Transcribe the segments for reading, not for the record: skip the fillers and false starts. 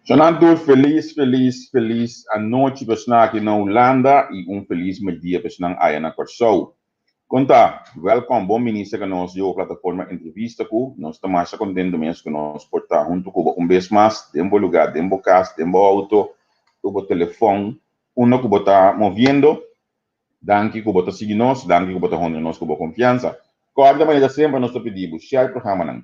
Sonando feliz a noite para aqui na Holanda e feliz dia para aí na Corsou. Conta, welcome, bom ministro que nós deu a plataforma entrevista com nós estamos mais contentes mesmo que nós portar junto com vez mais, tempo lugar, tempo casa, tempo auto, o telefone, uno que está movendo, danke que está seguindo nós, danke que está honrando nós com confiança. Corda maneira sempre nós pedimos, share o programa não.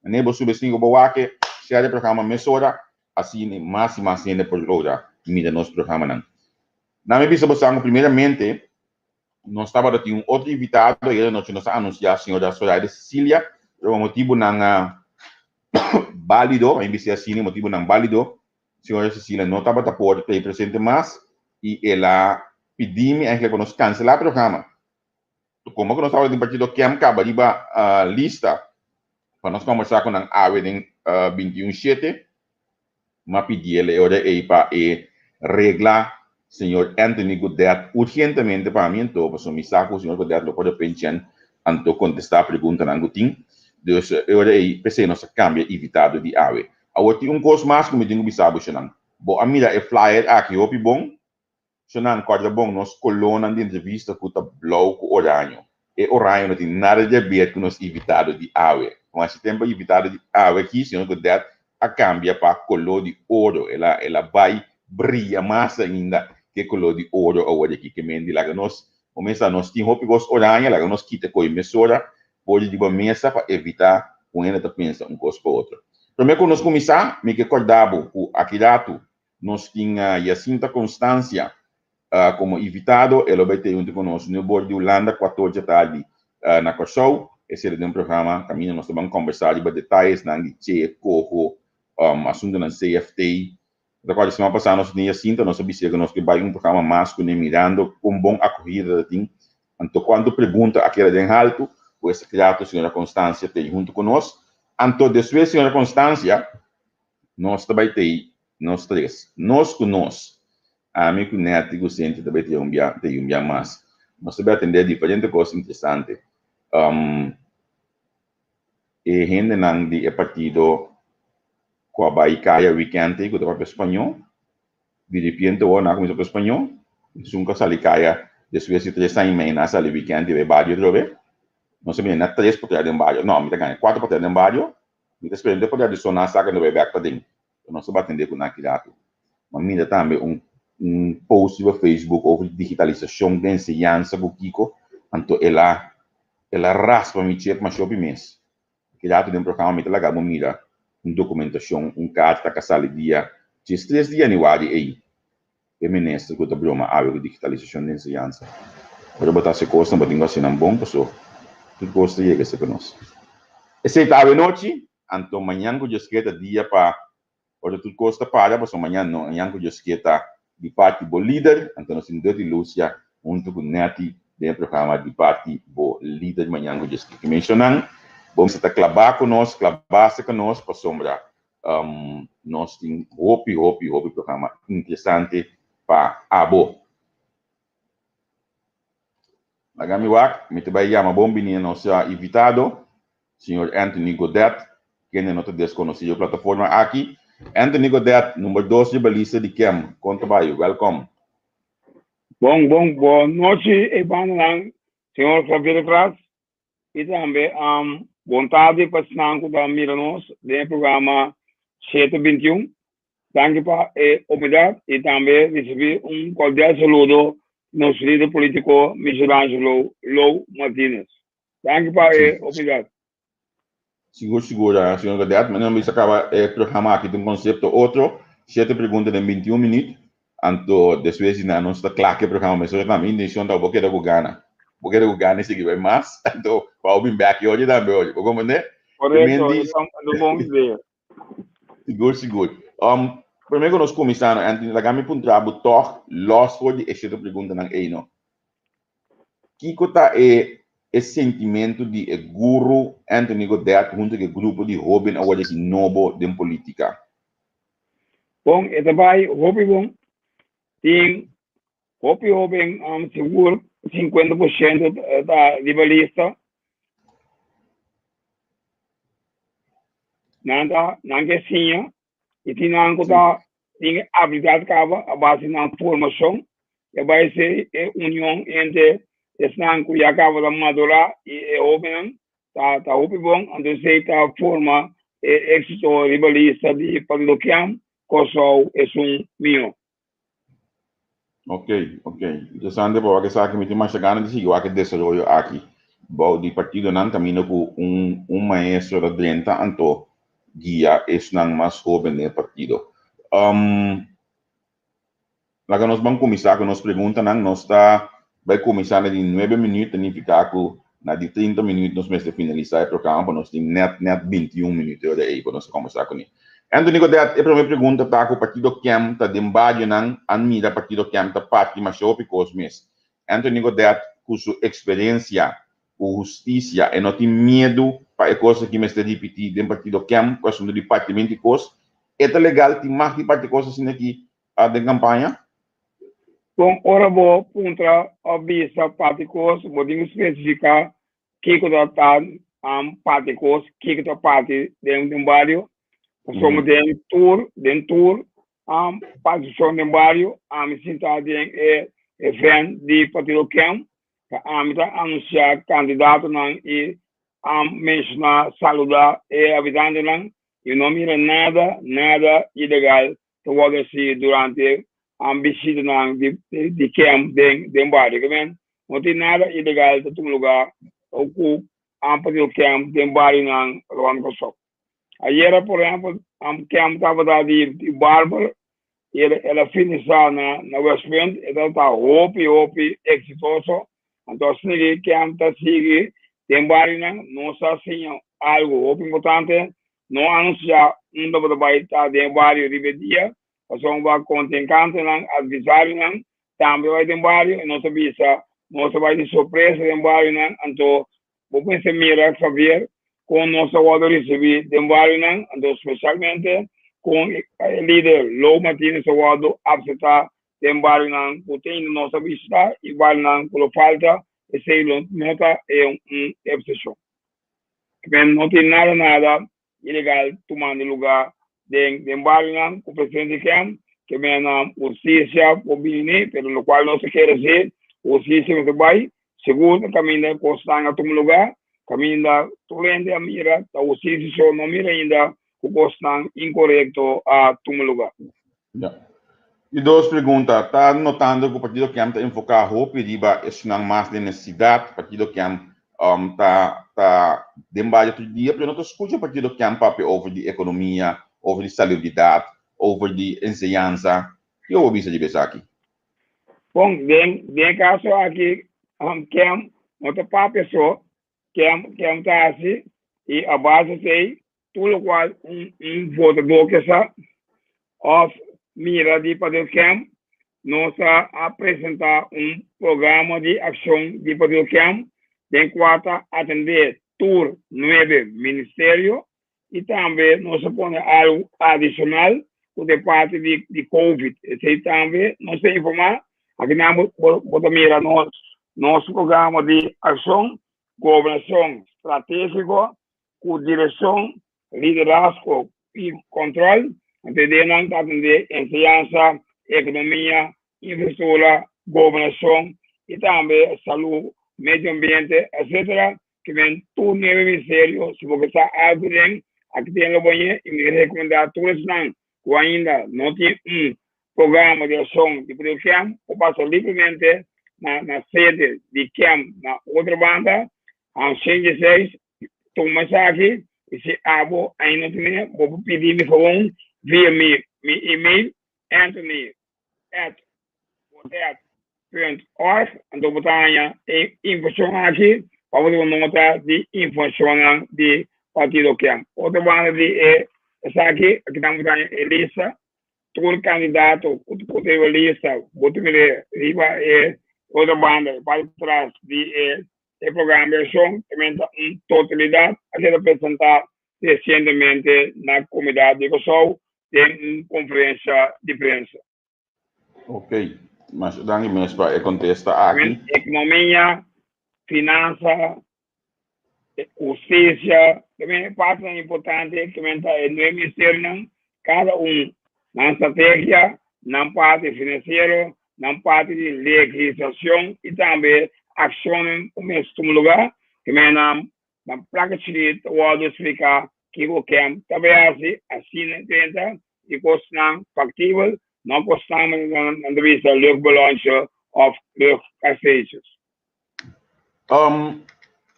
Nebo subestinho o wake, share o programa mesora, assim mais e mais ainda por outra, mira nosso programa não. Na minha vista, primeiramente, nós estávamos aqui outro invitado, e ele nos anunciou a senhora Soraya Cecília, por motivo não válido, a invista assim, motivo não válido, a senhora Cecília não estava a poder estar presente mais, e ela pediu-me que nós cancelar o programa. Como que nós estávamos no partido que acaba de a lista, para nós conversar com a AWE 21/7, mas pedi ele para reglar senhor Anthony Godet urgentemente para mim, então, para o saco, o senhor Godet não pode pensar antes contestar a pergunta na Gutin. Então, eu pensei nossa cambia evitado de AWE. Agora, tem coisa mais que me digo bisabo, Xanan. Bom, a mira é flyer aqui, opi bom. Xanan, corda bom, nós coluna de entrevista com o bloco oranho. E oranho não tem nada de ver com nós evitado de AWE. Mas se tempo evitado de AWE aqui, senhor Godet, a cambia para color de ouro. Ela vai brilhar mais ainda que color de ouro agora aqui que mendi lá nós começa nós tem roupa gosto oranha lá nós quita com emissora pode de uma mesa para evitar com ela tá pensa coisa para outro. Primeiro quando nós começar me que acordava o Akirato nós tinha Jacinta Constância como invitado ela vai ter junto conosco no bordo de Holanda 14 da tarde na Corsou esse é um programa caminho nós vamos conversar sobre detalhes na que corro assunto na CFT. Recordo, semana passada nós tínhamos cinta, nós sabíamos que nós que vai programa mais com mirando com bom acolhida tem. Então, quando pergunta aquela de alto, o secretário, a senhora Constância, tem junto conosco. Então, depois, a senhora Constância, nós também tem, nós três. Nós com nós, a mim com o neto, com o centro, também tem um mais. Nós também atender diferentes coisas interessantes. E gente não de partido com a Bahia weekend que eu para espanhol de repente eu não começo para espanhol nunca sali caia depois de 3 anos e meio sali weekend de barrio outra vez não sei bem na 3 por ter em barrio não me tá ganhando 4 por ter em barrio e depois de poder adicionar saca no back para dentro eu não sou batendo com naquele ato mas me também post no Facebook over digitalização de ensinança com Kiko então ela raspa me check mas shopping mês aquele ato de programa me tá legal mira documentação carta que sale dia 3 dias no ar aí e ministro que abriu uma área de digitalização de ensinança para botar esse custo para ter assim bom pessoal tudo custo chega se conosco esse tarde noite então amanhã que eu esquenta dia para ou tudo custa para amanhã não amanhã que eu esquenta de parte do líder então nós temos de Lúcia junto com Neti de programa de parte do líder amanhã que eu esquenta mencionando vamos estar clavar conosco clavar-se conosco para sombra nós temos hope programa interessante para abo. Magami wak, me te vai uma bombinha nosso invitado, senhor Anthony Godet, que é nosso desconhecido plataforma aqui. Anthony Godet, número 12 de lista de Kem. Conta vai, welcome. Boa noite, Ebanang, senhor Fabio Praz, e também vontade para estar com a Miranos, do programa 721. Danke para a oportunidade e também receber cordial saludo nosso líder político, Michelangelo Lou Martínez. Danke para a oportunidade. Seguro, senhor Godet, mas não me acaba programa aqui de conceito outro, 7 perguntas em 21 minutos, então, depois na nossa claque programa, mas eu também deixo da boca da Gugana. Boca da Gugana se vai mais, então, para o back hoje também hoje, como né? Correto, então, bom dia. Seguro. Primeiro nós começamos, antes de me puntar o toque, lost for de esta pergunta não é não. Que está esse sentimento de guru Anthony Godet junto com o grupo de Robin agora que novo de política? Bom, esse vai Robin bom. Tem Robin seguro 50% da lista. Nada, não que sim. E tinha que tinha habilidade cava a base na formação e vai ser união entre esses que já acaba da madura e homem tá bom então se tá forma éxito rivalista de partido que coso é meu. Ok. Interessante porque sabe que me tem mais chegando de seguir que desarrollo aqui. Bom, de partido não caminho com maestro de 30 anto guia es não mais jovem do partido. Lá que nós vamos começar com nós pergunta não nós vai começar de 9 minutos e ficar com na de 30 minutos nós vamos finalizar o programa nós tem net 21 minutos aí para nós começar com ele. Anthony Godet, a primeira pergunta está com o partido que está dembado não admira partido que está parte mas eu pico os meses. Anthony Godet com sua experiência com justiça e não tem medo para a coisa que me está repetindo dentro do partido que é questão do departamento de coisas é legal tem mais de parte de coisas aqui de campanha. Bom, ora vou contra a vista parte coisa vou especificar que está parte coisa que está parte dentro do bairro. Somos dentro tour, participação no bairro, me sinto evento de partido Camp, está anunciar candidato e mencionar, saludar e habitante e não mira nada ilegal que pode ser durante a visita de Camp de bairro, não tem nada ilegal em todo lugar, o partido Camp de bairro não Rwanda. Ayer, por exemplo, que estava de Bárbara, ela finalizou na West Point, ela está hope, exitoso. Então, assim, que está seguindo, tem vários, não está assim, algo importante, não anunciar, não vai estar de vários dia, mas não vai contente, adversário, também vai de vários, não se vai de surpresa de vários, então, vou pensar, mira, Xavier, com nosso guarda receber de vários, então, especialmente, com o líder Lou Martínez, o guarda aceitar de vários, que tem nossa vista, e vários, por falta, esse nota é obsessão. Não tem nada ilegal tomando lugar de vários, o presidente que vem na justiça, por vir, pelo qual não se quer dizer, justiça não se vai, segundo, caminho constante a tomar lugar, caminho torrente a mira, a justiça não mira ainda, o constante incorreto a tomar lugar. Yeah. E duas perguntas. Está notando que o partido que está enfocado a pediba é mais de necessidade, o partido que está dembado todo dia, mas não escuta o partido que papo over de economia, over de salubridade, over de ensinança. E eu ouvi isso de aqui. Bom, de caso aqui, que não papo só, que está assim, e a base sei, tudo qual votador que está, of mira de partido Camp, nós apresentar programa de ação de partido Camp, de quarta atender tour 9 ministério e também nós põe algo adicional por de parte de Covid. E também nós informar aqui na mira nosso programa de ação, governação estratégica, com direção, liderazgo e controle, entendendo atender ensinança, economia, infraestrutura, governação e também saúde, medio ambiente, etc. Que vem todo nível ministério, se você está abrindo, aqui tem o banho e me recomendar a todos que ainda não tem programa de ação de produção, ou passa livremente na sede de camp na outra banda, a 106, toma aqui, e se abo ainda tem, vou pedir me favor via meu e-mail, anthony@org, então botar informação aqui, para você notar de informação de partido que é. Outra banda de essa aqui estamos botando lista, todo candidato, o lista, botamos riba outra banda para trás de programa de ação, também totalidade, a ser apresentar recentemente na comunidade de Kosovo, tem conferência de imprensa. Ok, mas dá mesmo para contestar aqui. Economia, finança, justiça, também parte importante que no ministério cada na estratégia, na parte financeira, na parte de legislação e também ação no mesmo lugar, que na placa de o explicar que o que também assim tenta e costam factível, não costam na vista look balance of look cassations.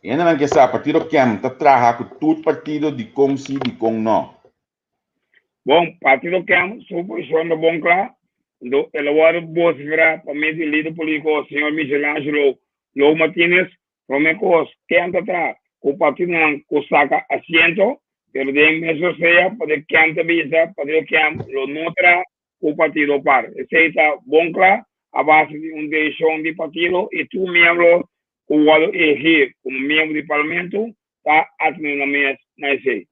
Ainda não quer saber, partido que está trabalhando com todo partido de com sim, de com não. Bom, partido que suposição do bom claro, do elevado Bosfera, para mim, de líder político, o senhor Michelangelo Lou Martínez, promete que está atrás, o partido não saca assento, pero de mesmo seja, para que anda visa, para que lo nutra, o partido par. Esse está bom claro, a base de decisão de partido, e tu membro, o qual elegir como membro do parlamento, está atendendo na esse.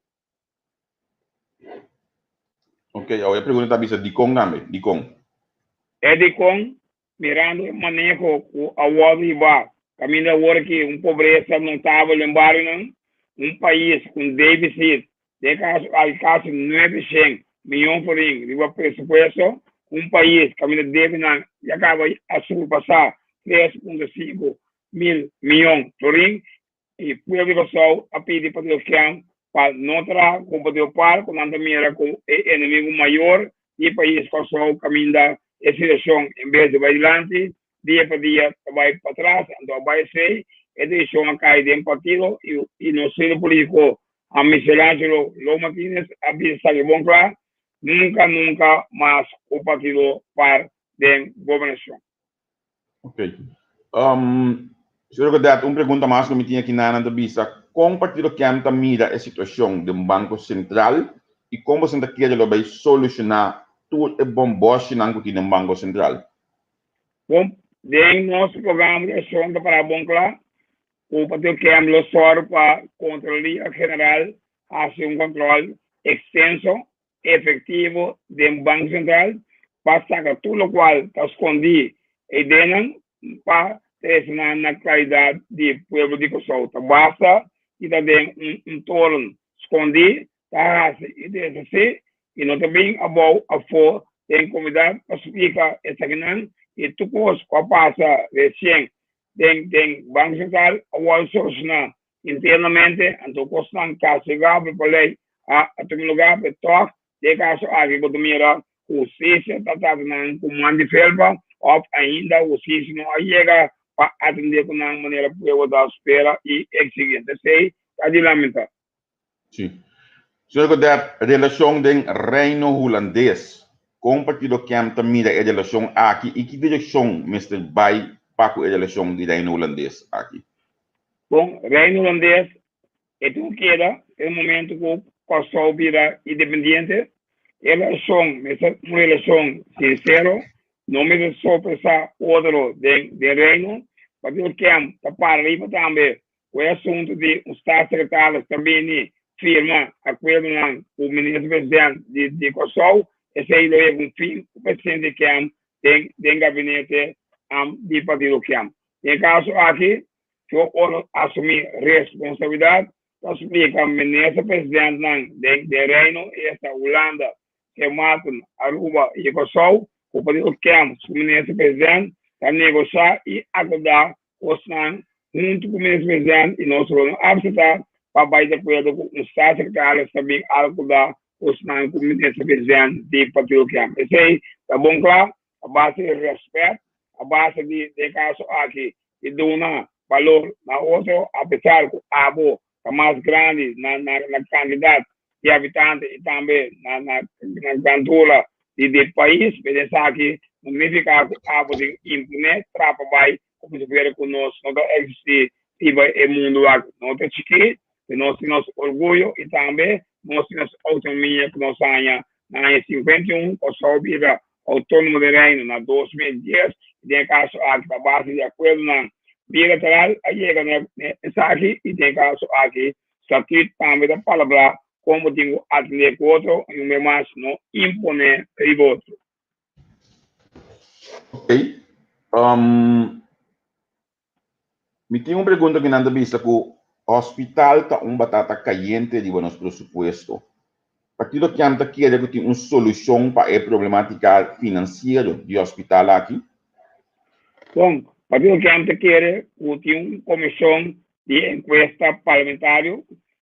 Ok, eu pergunto a de com também, de com. É de com, mirando o manejo o award e vá, caminho agora que pobreza notável em barrio, país com déficit de caso 900 milhões por ano de presupuesto, país caminho deve já acaba a surpassar 3,5 mil milhões por ano, e pueblo pessoal a pedir para Deus que para não terá como poder par, com anda mira com inimigo maior, e país pessoal caminho da eleição em vez de vai adiante, dia para dia vai para trás, então vai ser a decisão a cair de partido e no centro político a Michelangelo Lou Martínez a pensar que bom claro, nunca mais o partido para de governação. Ok. Senhor Godet, pergunta mais que me tinha aqui na vista. Como o partido que anda mira a situação do Banco Central e como você quer vai solucionar todo o bomboche que no Banco Central? Bom, dentro do nosso programa de ação para bom claro, o partido que anda só para controlar general hace controle extenso, efetivo do Banco Central para sacar tudo o qual está escondido e dentro para ensinar na qualidade de povo de Kosovo. Basta e também torno escondido, tá e desse e não também a for tem convidado para explicar essa questão e tu pode passa recém tem Banco Central a solucionar internamente, então costan castigável por lei a todo lugar para toque de caso aqui quando mira o justiça está com comando de felpa ou ainda o justiça não chega para atender com uma maneira que eu dar espera e exigir. Sei, está de lamentar. Sim. Senhor Godet, a relação do Reino Holandês com o partido que anda mira a relação aqui e que direção Mr. Bay para a relação do Reino Holandês aqui? Bom, Reino Holandês é tudo que era no momento que o Kosovo vira independente, uma relação sincera, não me só pensar outro de Reino, mas eu quero para ali também o assunto de um Estado secretário também firma acordo com o ministro-presidente de Kosovo, esse aí é um fim, o presidente que tem gabinete de partido que em caso aqui, eu assumir responsabilidade, para explicar o ministro-presidente de Reino, essa Holanda, que matam Aruba e Kosovo, o partido que o ministro-presidente para negociar e acordar o SNAN junto com o ministro-presidente e nós vamos apresentar para baixo de acordo com o Estado secretário também acordar o SNAN com o ministro-presidente de partido que esse aí, tá bom claro, a base de respeito, a base de caso aqui, e de uma valor na outra, apesar que a boa é mais grande na quantidade de habitantes e também na cantura do país, pensar que não significa que a boa de imponer, trabalhar como se vier conosco, não existe o mundo aqui, não tem chique, nós temos orgulho e também nós temos autonomia que nós temos na 51, o Kosovo autônomo de Reino na 2010, e tem caso aqui, a base de acordo na bilateral, aí chega nessa aqui, e tem caso aqui, estatuto também da palavra, como digo, atender com outro, e o mais não imponer o outro. Ok. Me tem uma pergunta que nanda vista que o hospital está batata caliente de nosso presupuesto. partido que anda quer que tem uma solução para a problemática financeira do hospital aqui. Bom, partido que anda quer que uma comissão de encuesta parlamentar e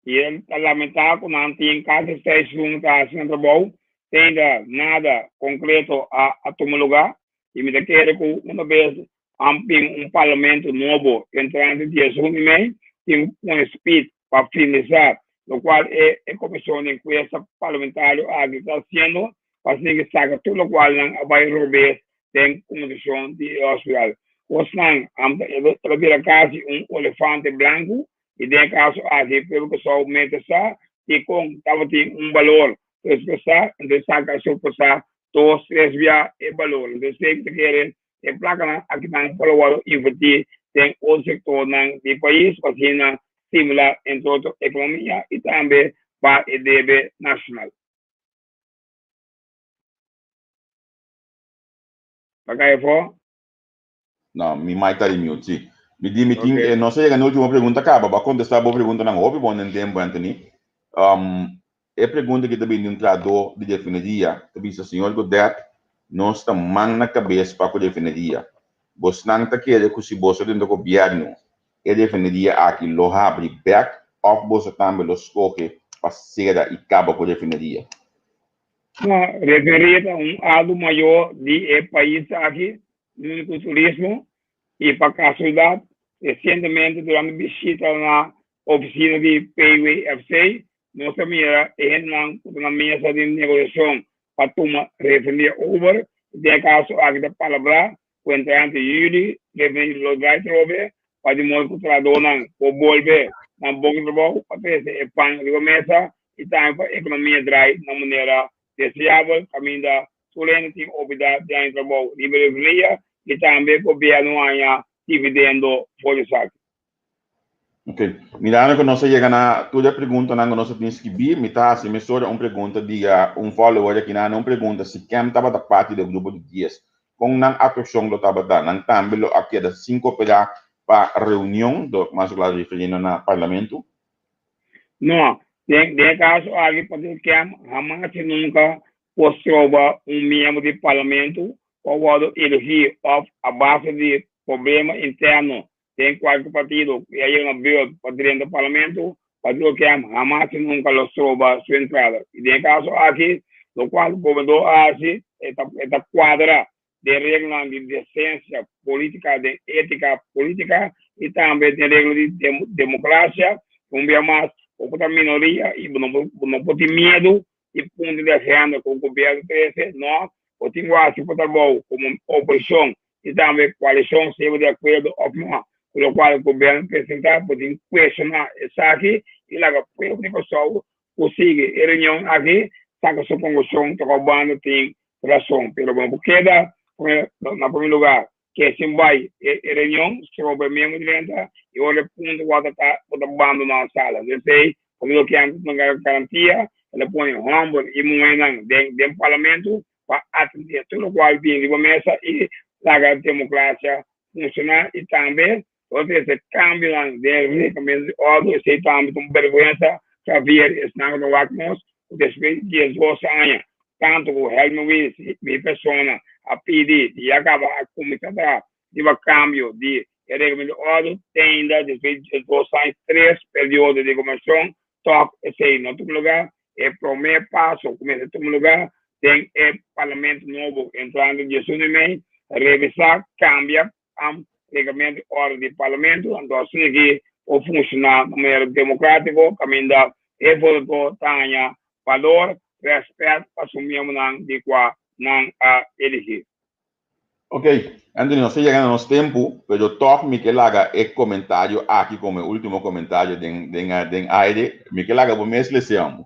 ele lamentável que não tem caso de sessão da Central tem nada concreto a tomar lugar e me quer que uma vez um parlamento novo entrando de junho e meio tem um speed para finalizar, no qual a comissão de encuesta parlamentar está sendo para que saca tudo o qual não vai romper tem comissão de hospital. Os não, ele vira quase elefante branco e tem caso aqui pelo que só aumenta e com estava tem valor expressar, então saca só passar todos três via e valor, então sei que querem e placa aqui não follow invertir tem o setor do país para estimular em toda a economia e também para o DB nacional. Pakai for? Não, me mais tarde sim. Me di meeting, não sei a última pergunta acaba, para contestar a boa pergunta não houve bom tempo Anthony. A pergunta que também entrador de definiria, também o senhor Godet, nós estamos na cabeça para que definiria. Você não está querendo que se você dentro do governo, e definiria aqui lo abre back, ou você também lo escolhe para ser e acaba com definiria. Referir a algo maior de país aqui, no turismo, e para a cidade, recentemente, durante a visita na oficina de PWFC, nós também na mesa de negociação para tomar referir over, de caso aqui da palavra, o entrante Yuri, referir o drive para de modo que o trabalhador não volver na boca do trabalho, para ter esse pão de mesa e também para a economia drive na maneira desejável, caminho da solene obra de trabalho livre e também o governo há dividendo for saco. Ok. Mirando que nós chegamos na toda pergunta que nós temos que ver, me está assim, me sobra uma pergunta de follower aqui na uma pergunta se quem estava da parte do grupo de dias, com não atenção do estava da, não também aqui da 5 para a reunião do mais claro referindo na parlamento. Não, de caso aqui pode que jamais nunca possível membro de parlamento ou eleger a base de problema interno tem qualquer partido e aí uma bill para dentro do parlamento partido que jamais nunca lo trova sua entrada e de caso aqui no qual o governador aqui esta quadra de regras de decência política de ética política e também de regras de democracia como mais outra minoria e não pode ter medo e ponto de defesa com o governo não ou tem quase como oposição e também coalição se de acordo com o qual o governo apresentar pode questionar isso aqui e lá que o pessoal consiga reunião aqui saca sua conclusão que o governo tem razão pelo bom porque na primeiro lugar que se vai reunião sobre o mesmo direito e olha ponto o está abandonar a sala eu sei como que é uma garantia ele põe humble e muito dentro do parlamento para atender tudo o qual vem de mesa e a democracia funcionar e também esse cambio de recomendação ordem se também com vergonha para ver esse não no vacnos depois de 2 anos tanto o Helmut Wies pessoa a pedir e acaba a comissão de cambio de recomendação ordem tem ainda depois de 2 anos 3 períodos de comissão top esse em outro lugar é o primeiro passo começa em outro lugar tem o parlamento novo entrando de junho e meio revisar cambia regulamento ordem do parlamento então assim que o funcionar de maneira democrática caminho da evolução tenha valor respeito assumimos não de qual não a elegir. Ok, Anthony, nós chegamos no nosso tempo, pero toque me que laga e comentário aqui como último comentário den aire, me que laga por mês leseamos.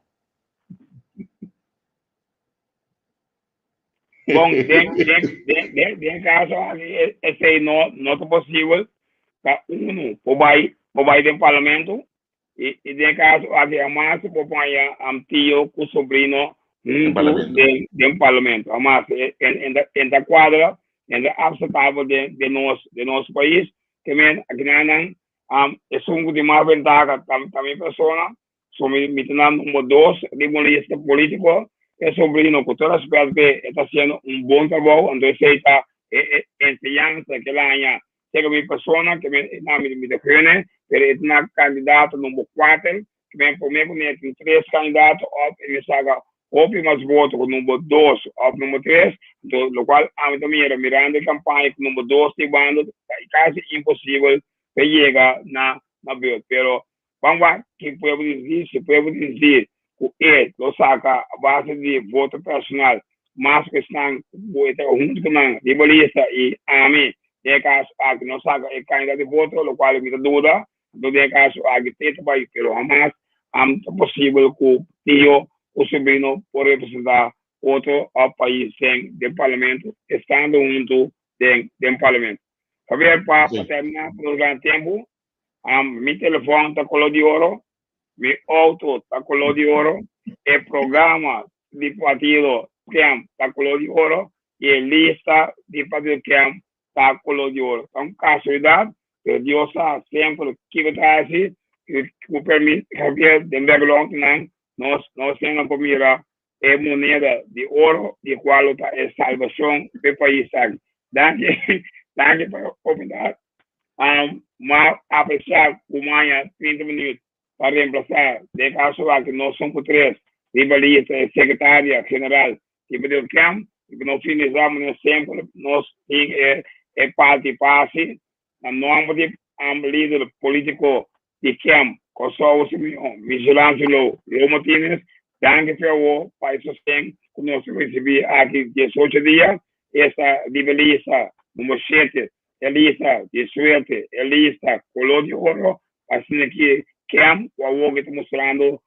Bom, tem caso esse não é possível para por vai do parlamento e tem caso aqui a massa por vai tio com sobrino do parlamento a massa em da quadra em da aceitável de nosso país também aqui não é um de mais ventaja também pessoa So, mi tenemos número 2, lista político, es sobrino, con todo respeto que está haciendo un buen trabajo, entonces está enseñanza que la aña, tengo mi persona que me define, pero es una candidata número 4, que me pone con 3 candidatos, y me saca más votos con número 2, o número 3, lo cual a mí también mirando la campaña con número 2 de bando, casi imposible que llega na pero vamos a ver qué puedo decir, se puede decir que él lo saca a base de voto personal, más que están junto con la lista y a mí, de caso a que no saca el candidato de voto, lo cual me duda, de caso a que te país, pero jamás es posible que tío o sobrino por representar otro país en el parlamento, estando junto del parlamento. Javier, para terminar por el gran tiempo, mi teléfono está color de oro, mi auto está color de oro, el programa de partido CAM está color de oro y el lista de partido CAM está color de oro. Es una casualidad que Dios siempre quiere así, que me permite, Javier, de verlo, nos tenemos que mirar moneda de oro, de cual es salvación del país. Danke por la oportunidad. Más apreciar como haya 30 minutos para reemplazar, de caso a que no son por 3, rivalista, secretaria general, y el campo, que no finalizamos siempre, nos el parte pase, no hemos de líder político de campo, Kosovo, Vigilancia, lo Martínez, danke por para eso que nos recibí aquí 18 días, esta rivalista número 7, Elisa, 18, Elisa, color de oro, así que Cam, o algo que está mostrando,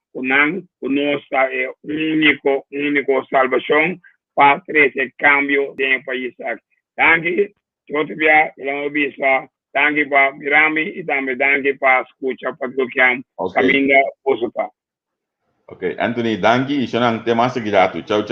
nuestra único salvación para ese cambio de país. Danke, yo te voy a la visa, danke para mirarme y también danke para escuchar para lo que Cam camina por su. Ok, Anthony, danke y son temas que ya tú. Chao, chao.